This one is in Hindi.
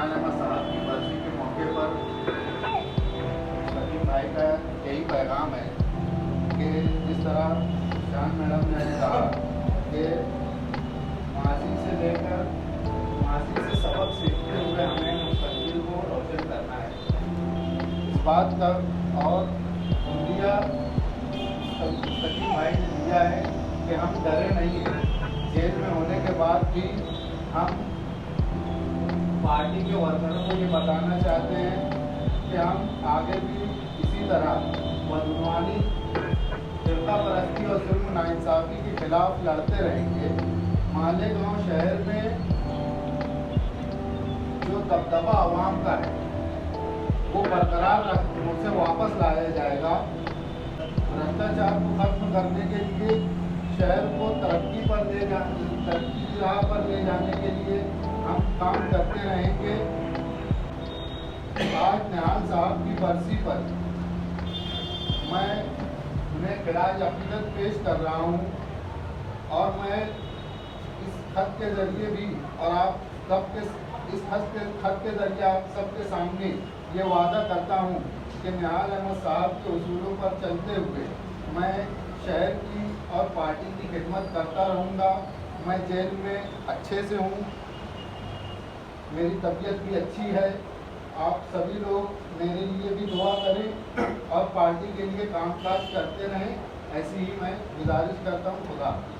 निहाल अहमद साहब की बरसी के मौके पर सलीम भाई का यही पैगाम है कि जिस तरह शान मैडम ने कहा कि माजी से लेकर माजी से सबक सीखते हुए हमें मुस्तकबिल को रोशन करना है। इस बात का और दिया सलीम भाई ने दिया है कि हम डरे नहीं हैं। जेल में होने के बाद भी हम पार्टी के वर्करों को ये बताना चाहते हैं कि हम आगे भी इसी तरह बदगुमानी, फिरकापरस्ती और जुल्म नाइंसाफ़ी के खिलाफ लड़ते रहेंगे। मालेगांव शहर में जो दबदबा आवाम का है वो बरकरार रख उसे वापस लाया जाएगा। भ्रष्टाचार को खत्म करने के लिए, शहर को तरक्की की राह पर ले जाने के लिए हम काम करते रहेंगे। आज निहाल साहब की बरसी पर मैं उन्हें खिराज अकीदत पेश कर रहा हूँ और मैं इस खत के ज़रिए भी और आप सबके इस खत के ज़रिए आप सबके सामने ये वादा करता हूँ कि निहाल अहमद साहब के उसूलों पर चलते हुए मैं शहर की और पार्टी की खिदमत करता रहूँगा। मैं जेल में अच्छे से हूँ, मेरी तबीयत भी अच्छी है। आप सभी लोग मेरे लिए भी दुआ करें और पार्टी के लिए कामकाज करते रहें, ऐसी ही मैं गुजारिश करता हूँ। खुदा हाफ़िज़।